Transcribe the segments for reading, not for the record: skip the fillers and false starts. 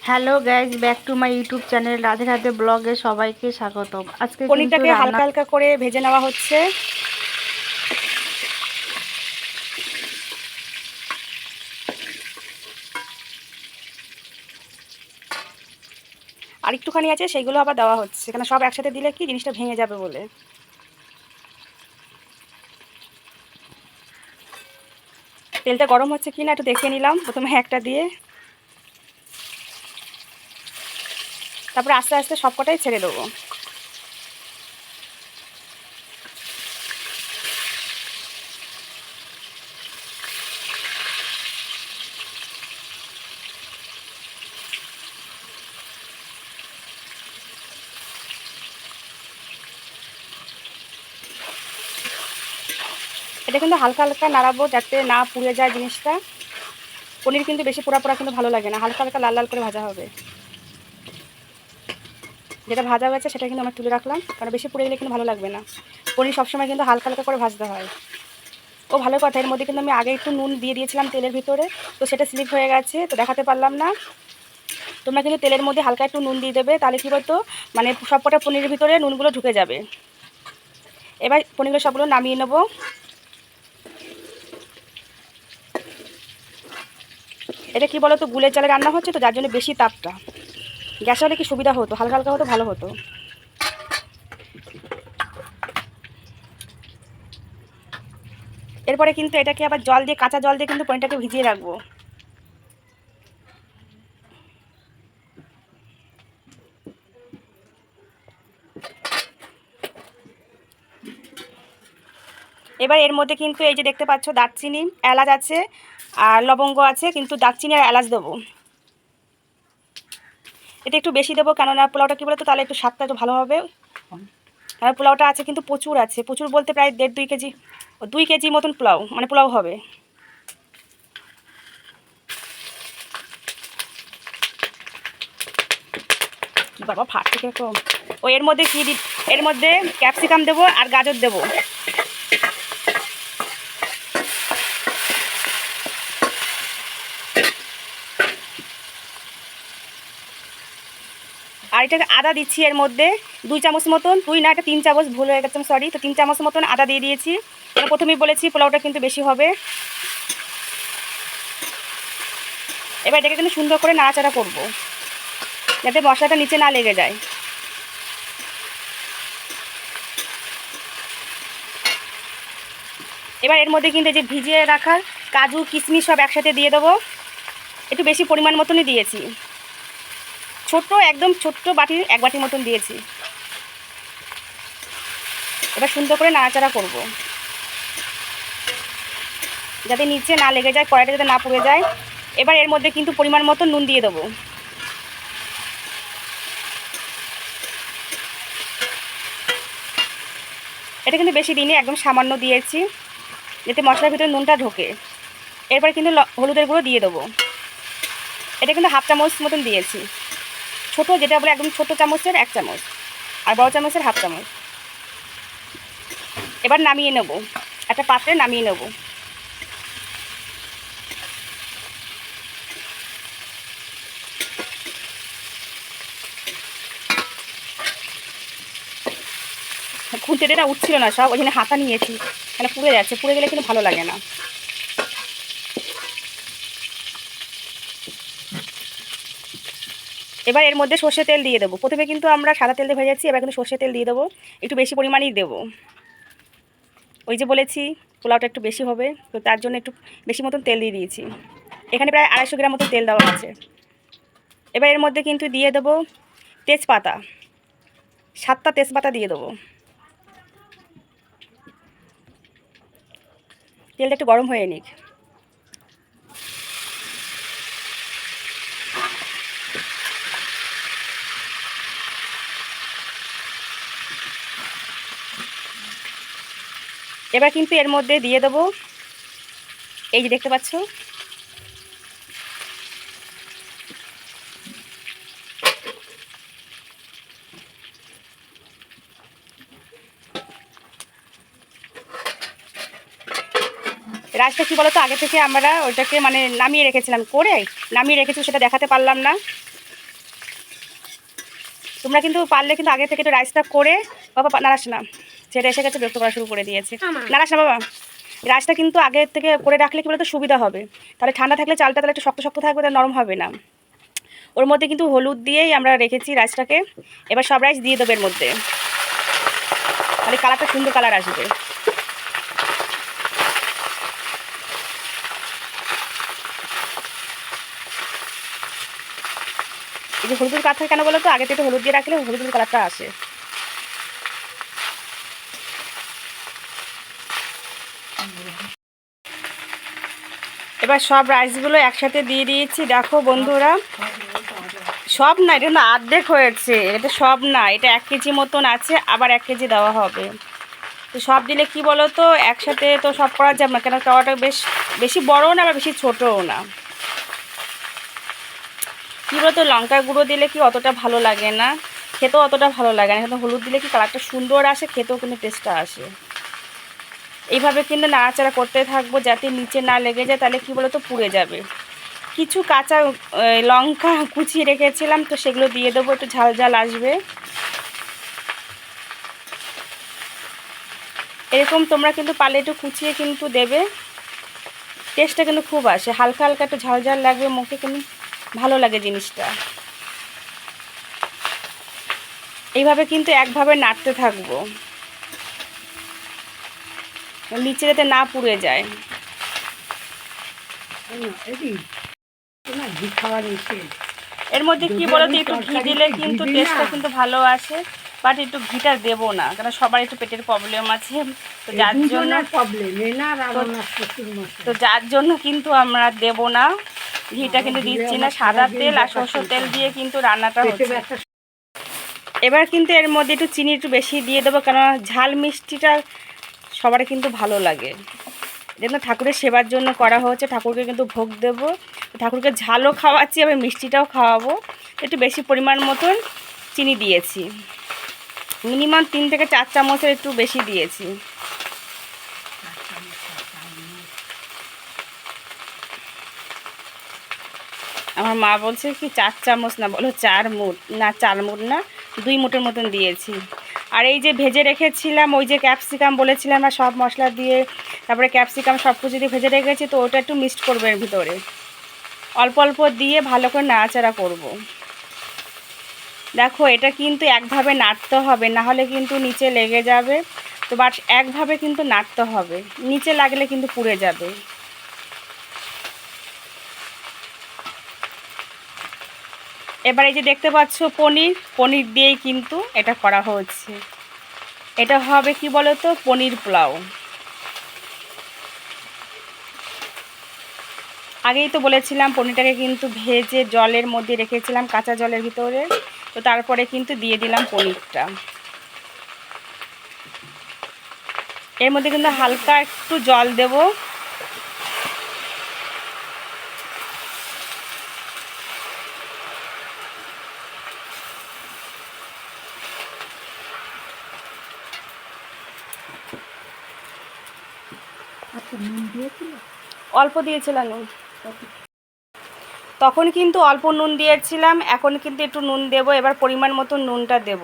Hello guys, back to my YouTube channel Radhe Radhe ব্লগে সবাইকে স্বাগতম। আজকে কিন্তু পনিরটাকে রান্না হালকা হালকা করে ভেজে নেওয়া হচ্ছে। আর একটুখানি আছে, সেইগুলো আবার দেওয়া হচ্ছে, এখানে সব একসাথে দিলে কি জিনিসটা ভেঙে যাবে বলে। তেলটা গরম হচ্ছে কি না একটু দেখে নিলাম প্রথমে একটা দিয়ে, তারপরে আস্তে আস্তে সবকটাই ছেড়ে দেবো। এটা কিন্তু হালকা হালকা নাড়াবো যাতে না পুড়ে যায় জিনিসটা। পনির কিন্তু বেশি পোড়া পোড়া কিন্তু ভালো লাগে না, হালকা হালকা লাল লাল করে ভাজা হবে। যেটা ভাজা হয়েছে সেটা কিন্তু আমরা তুলে রাখলাম, কারণ বেশি পুড়ে গেলে কিন্তু ভালো লাগবে না। পনির সবসময় কিন্তু হালকা হালকা করে ভাজতে হয়। ও ভালো কথা, এর মধ্যে কিন্তু আমি আগে একটু নুন দিয়ে দিয়েছিলাম তেলের ভিতরে, তো সেটা স্লিপ হয়ে গেছে, তো দেখাতে পারলাম না। তোমরা কিন্তু তেলের মধ্যে হালকা একটু নুন দিয়ে দেবে, তাহলে কী বলতো মানে সবকটা পনিরের ভিতরে নুনগুলো ঢুকে যাবে। এবার পনিরগুলো সবগুলো নামিয়ে নেবো। এটা কি বলো তো, গুলের চালে রান্না হচ্ছে তো, যার জন্য বেশি তাপটা। গ্যাসে হলে কি সুবিধা হতো, হালকা হালকা হতো ভালো হতো। এরপরে কিন্তু এটাকে আবার জল দিয়ে, কাঁচা জল দিয়ে কিন্তু পনিরটাকে ভিজিয়ে রাখবো। এবার এর মধ্যে কিন্তু এই যে দেখতে পাচ্ছ দারচিনি, এলাচ আছে আর লবঙ্গ আছে, কিন্তু দারচিনি আর এলাচ দেবো। এটা একটু বেশি দেবো, কেননা পোলাওটা কী বলতো, তাহলে একটু স্বাদটা একটু ভালো হবে। কারণ পোলাওটা আছে কিন্তু প্রচুর আছে, প্রচুর বলতে প্রায় 1.5-2 কেজি, 2 কেজি মতন পোলাও, মানে পোলাও হবে। কি বাবা ফাটছে কিরকম। ও এর মধ্যে কি এর মধ্যে ক্যাপসিকাম দেবো আর গাজর দেবো। আর এটা আদা দিচ্ছি এর মধ্যে 2 চামচ মতন, 2 না এটা 3 চামচ, ভুল হয়ে গেছে সরি, তো 3 চামচ মতন আদা দিয়ে দিয়েছি। প্রথমেই বলেছি পোলাওটা কিন্তু বেশি হবে। এবার এটাকে কিন্তু সুন্দর করে নাড়াচাড়া করব, যাতে মশলাটা নিচে না লেগে যায়। এবার এর মধ্যে কিন্তু যে ভিজিয়ে রাখার কাজু কিশমিশ সব একসাথে দিয়ে দেবো। একটু বেশি পরিমাণ মতনই দিয়েছি, ছোট্ট একদম ছোট্ট বাটির 1 বাটির মতন দিয়েছি। এবার সুন্দর করে নাড়াচাড়া করব, যাতে নিচে না লেগে যায়, কড়াইটা যাতে না পুড়ে যায়। এবার এর মধ্যে কিন্তু পরিমাণ মতো নুন দিয়ে দেবো। এটা কিন্তু বেশি দিইনি, একদম সামান্য দিয়েছি, যাতে মশলার ভিতরে নুনটা ঢোকে। এরপরে কিন্তু হলুদের গুঁড়ো দিয়ে দেবো। এটা কিন্তু 1/2 চামচ মতন দিয়েছি, ছোটো যেটা বলে একদম ছোটো চামচের 1 চামচ, আর বড় চামচের 1/2 চামচ। এবার নামিয়ে নেব, একটা পাত্রে নামিয়ে নেব। খুঁতেটা উঠছিল না, সব ওই জন্য হাতা নিয়েছি, মানে পুড়ে যাচ্ছে, পুড়ে গেলে কিন্তু ভালো লাগে না। এবার এর মধ্যে সর্ষে তেল দিয়ে দেবো। প্রথমে কিন্তু আমরা সাদা তেল দিয়ে ভেজেছি, এবার কিন্তু সর্ষে তেল দিয়ে দেবো, একটু বেশি পরিমাণেই দেবো। ওই যে বলেছি পোলাওটা একটু বেশি হবে, তো তার জন্য একটু বেশি মতন তেল দিয়ে দিয়েছি। এখানে প্রায় 250 গ্রাম মতো তেল দেওয়া আছে। এবার এর মধ্যে কিন্তু দিয়ে দেবো তেজপাতা, 7টা তেজপাতা দিয়ে দেবো। তেলটা একটু গরম হয়ে নিক। এবার কিন্তু এর মধ্যে দিয়ে দেবো এই যে দেখতে পাচ্ছ রাইসটা কী বলো তো, আগে থেকে আমরা ওইটাকে মানে নামিয়ে রেখেছিলাম, করে নামিয়ে রেখেছি, সেটা দেখাতে পারলাম না। তোমরা কিন্তু পারলে কিন্তু আগে থেকে একটু রাইসটা করে, বাবা নাড়াস না, ছেড়ে এসে গেছে, বিরক্ত করা শুরু করে দিয়েছে, নাড়াস না বাবা। রাইসটা কিন্তু আগে থেকে করে রাখলে কি বলতো সুবিধা হবে, তাহলে ঠান্ডা থাকলে চালটা তাহলে একটু শক্ত শক্ত থাকবে, তাহলে নরম হবে না। ওর মধ্যে কিন্তু হলুদ দিয়েই আমরা রেখেছি রাইসটাকে। এবার সব রাইস দিয়ে দেবো এর মধ্যে, তাহলে কালারটা সুন্দর কালার আসবে। এই যে হলুদের কালার কেন বলো তো, আগে থেকে হলুদ দিয়ে রাখলে হলুদের কালারটা আসে। এবার সব রাইসগুলো একসাথে দিয়ে দিয়েছি। দেখো বন্ধুরা, সব না, এটা কিন্তু অর্ধেক হয়েছে, এটা সব না, এটা 1 কেজি মতন আছে, আবার 1 কেজি দেওয়া হবে। তো সব দিলে কি বলো তো, একসাথে তো সব করা যাবে না, কেন তাওয়াটা বেশি বড়ও না আবার বেশি ছোটও না। কী বলতো, লঙ্কার গুঁড়ো দিলে কি অতটা ভালো লাগে না, খেতেও অতটা ভালো লাগে না, কিন্তু হলুদ দিলে কি কালারটা সুন্দর আসে, খেতেও কিন্তু টেস্টটা আসে। এইভাবে কিন্তু নাড়াচাড়া করতে থাকবো যাতে নিচে না লেগে যায়, তাহলে কি বলতো পুড়ে যাবে। কিছু কাঁচা লঙ্কা কুচিয়ে রেখেছিলাম, তো সেগুলো দিয়ে দেবো, একটু ঝাল ঝাল আসবে। এরকম তোমরা কিন্তু পারলে একটু কুচিয়ে কিন্তু দেবে, টেস্টটা কিন্তু খুব আসে, হালকা হালকা একটু ঝাল ঝাল লাগবে, মুখে কিন্তু ভালো লাগে জিনিসটা। এইভাবে কিন্তু একভাবে নাড়তে থাকবো, নিচে যাতে না পুড়ে যায়। এর মধ্যে কি বলতো, একটু ঘি দিলে কিন্তু টেস্টটা কিন্তু ভালো আসে, বাট একটু ঘিটা দেবো না, কারণ সবার একটু পেটের প্রবলেম আছে, তো যার জন্য কিন্তু আমরা দেব না, ঘিটা কিন্তু দিচ্ছি না, সাদা তেল আর সরষের তেল দিয়ে কিন্তু রান্নাটা হচ্ছে। এবার কিন্তু এর মধ্যে একটু চিনি একটু বেশি দিয়ে দেবো, কারণ ঝাল মিষ্টিটা সবার কিন্তু ভালো লাগে। যেন ঠাকুরের সেবার জন্য করা হচ্ছে, ঠাকুরকে কিন্তু ভোগ দেবো, ঠাকুরকে ঝালও খাওয়াচ্ছি, আবার মিষ্টিটাও খাওয়াবো। একটু বেশি পরিমাণ মতন চিনি দিয়েছি, মিনিমাম 3 থেকে 4 চামচের একটু বেশি দিয়েছি। আমার মা বলছে কি 4 চামচ না, বলো 4 মুঠ না, 4 মুঠ না, 2 মুঠের মতন দিয়েছি। আর এই যে ভেজে রেখেছিলাম ওই যে ক্যাপসিকাম বলেছিলাম, আর সব মশলা দিয়ে তারপরে ক্যাপসিকাম সব কিছু দিয়ে ভেজে রেখেছি, তো ওটা একটু মিক্সড করবো এর ভিতরে, অল্প অল্প দিয়ে ভালো করে নাড়াচাড়া করব। দেখো এটা কিন্তু একভাবে নাড়তে হবে, না হলে কিন্তু নিচে লেগে যাবে, তো বাট একভাবে কিন্তু নাড়তে হবে, নিচে লাগলে কিন্তু পুড়ে যাবে। এবার এই যে দেখতে পাচ্ছ পনির দিয়েই কিন্তু এটা করা হচ্ছে, এটা হবে কি বলো তো, পনির পোলাও। আগেই তো বলেছিলাম পনিরটাকে কিন্তু ভেজে জলের মধ্যে রেখেছিলাম, কাঁচা জলের ভিতরে, তো তারপরে কিন্তু দিয়ে দিলাম পনিরটা। এর মধ্যে কিন্তু হালকা একটু জল দেব, অল্প দিয়েছিলাম নুন, তখন কিন্তু অল্প নুন দিয়েছিলাম, এখন কিন্তু একটু নুন দেব। এবার পরিমাণ মতো নুনটা দেব।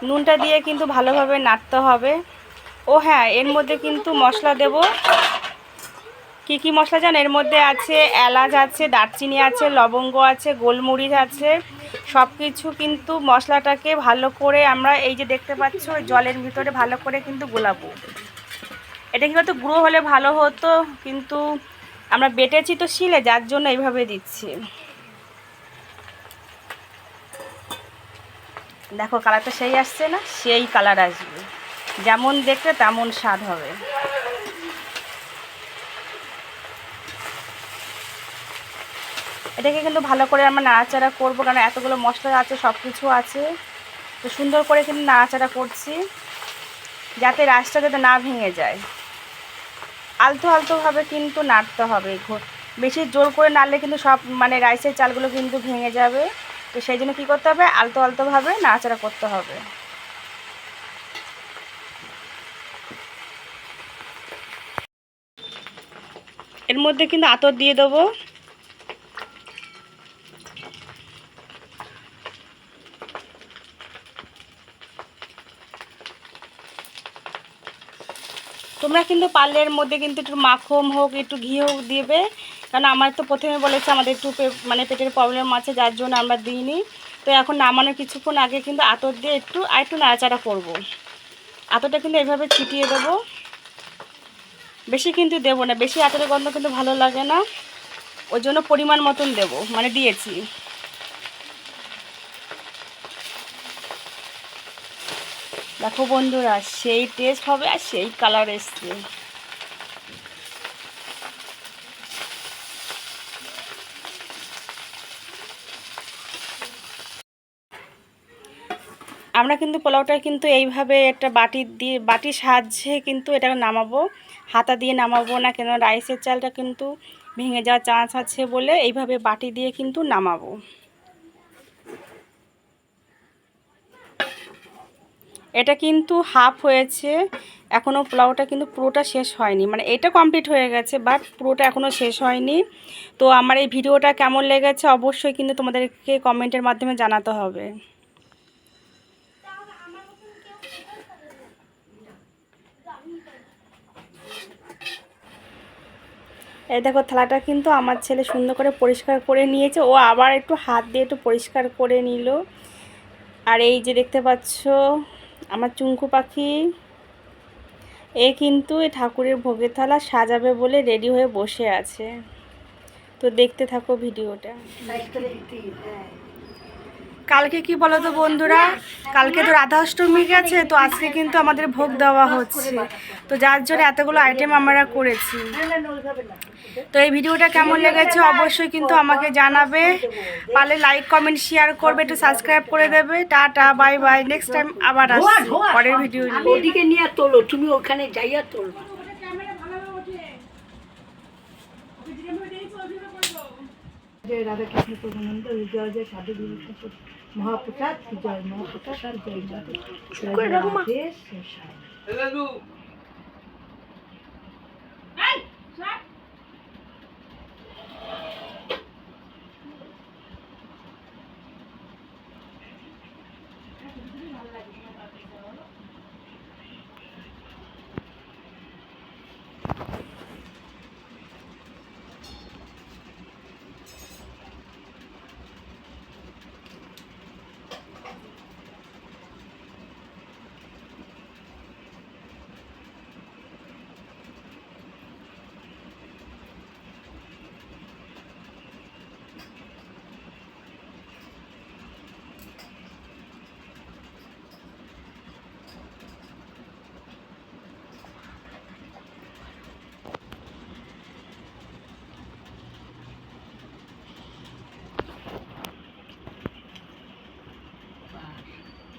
নুনটা দিয়ে কিন্তু ভালোভাবে নাড়তে হবে। ও হ্যাঁ, এর মধ্যে কিন্তু মশলা দেব। কি কি মশলা জানো, এর মধ্যে আছে এলাচ আছে, দারচিনি আছে, লবঙ্গ আছে, গোলমরিচ আছে, সব কিছু কিন্তু মশলাটাকে ভালো করে আমরা এই যে দেখতে পাচ্ছ জলের ভিতরে ভালো করে কিন্তু গোলাবো। এটা কি হতো, গুঁড়ো হলে ভালো হতো, কিন্তু আমরা বেটেছি তো শিলে, যার জন্য এইভাবে দিচ্ছি। দেখো কালারটা সেই আসছে না, সেই কালার আসবে, যেমন দেখতে তেমন স্বাদ হবে। এটাকে কিন্তু ভালো করে আমরা নাড়াচাড়া করবো, কারণ এতগুলো মশলা আছে, সব কিছু আছে, তো সুন্দর করে কিন্তু নাড়াচাড়া করছি যাতে রাইসটা যাতে না ভেঙে যায়। আলতো আলতোভাবে কিন্তু নাড়তে হবে, বেশি জোর করে নাড়লে কিন্তু সব মানে রাইসের চালগুলো কিন্তু ভেঙে যাবে, তো সেই জন্য কী করতে হবে, আলতো আলতোভাবে নাড়াচাড়া করতে হবে। এর মধ্যে কিন্তু আতর দিয়ে দেবো। তোমরা কিন্তু পারলে এর মধ্যে কিন্তু একটু মাখন হোক একটু ঘি হোক দিবে, কারণ আমার তো প্রথমে বলেছে আমাদের একটু মানে পেটের প্রবলেম আছে, যার জন্য আমরা দিইনি। তো এখন নামানোর কিছুক্ষণ আগে কিন্তু আতর দিয়ে একটু নাড়াচাড়া করব। আতরটা কিন্তু এইভাবে ছিটিয়ে দেবো, বেশি কিন্তু দেবো না, বেশি আতরের গন্ধ কিন্তু ভালো লাগে না, ওই জন্য পরিমাণ মতন দেবো, মানে দিয়েছি। দেখো বন্ধুরা, সেই টেস্ট হবে আর সেই কালার এসছে। আমরা কিন্তু পোলাওটা কিন্তু এইভাবে একটা বাটির সাহায্যে কিন্তু এটাকে নামাবো, হাতা দিয়ে নামাবো না, কেন রাইসের চালটা কিন্তু ভেঙে যাওয়ার চান্স আছে বলে এইভাবে বাটি দিয়ে কিন্তু নামাবো। এটা কিন্তু হাফ হয়েছে, এখনও পোলাওটা কিন্তু পুরোটা শেষ হয়নি, মানে এটা কমপ্লিট হয়ে গেছে বাট পুরোটা এখনও শেষ হয়নি। তো আমার এই ভিডিওটা কেমন লেগেছে অবশ্যই কিন্তু তোমাদেরকে কমেন্টের মাধ্যমে জানাতে হবে। এই দেখো থালাটা কিন্তু আমার ছেলে সুন্দর করে পরিষ্কার করে নিয়েছে, ও আবার একটু হাত দিয়ে একটু পরিষ্কার করে নিল। আর এই যে দেখতে পাচ্ছ আমার চুঙ্কু পাখি, এ কিন্তু এই ঠাকুরের ভোগের থালা সাজাবে বলে রেডি হয়ে বসে আছে। তো দেখতে থাকো ভিডিওটা। কালকে কি বলো তো বন্ধুরা, কালকে তো রাধা অষ্টমী গেছে, তো আজকে কিন্তু আমাদের ভোগ দেওয়া হচ্ছে, তো যার জন্য এতগুলো আইটেম আমরা করেছি। তো এই ভিডিওটা কেমন লেগেছে অবশ্যই কিন্তু আমাকে জানাবে, পারলে লাইক কমেন্ট শেয়ার করবে, একটু সাবস্ক্রাইব করে দেবে। Tata bye bye, next time আবার আসছি পরের ভিডিও নিয়ে। ওদিকে নিয়ে তোলো, তুমি ওখানে যাইয়া তোলো। রাধা কৃষ্ণ প্রভুনন্দ জয় জয় সাধু বিভূতি মহাপ্রসাদ জয় মহাপ্রসাদ জয় জয়।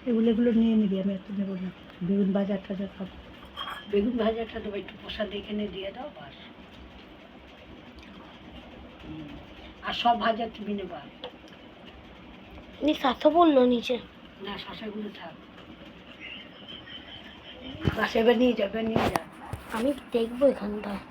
এগুলো নিয়ে নিবি, আমি একটু নেবো না। বেগুন ভাজা টাজা খাবো, বেগুন ভাজাটা দেবো, একটু প্রসাদ এখানে দিয়ে দাও বাস। আর সব ভাজা তুমি নেবা শাসা বললো নিচে না, শশাগুলো থাক বাস। এবার নিয়ে যাবে, নিয়ে যা, আমি দেখবো এখানটায়।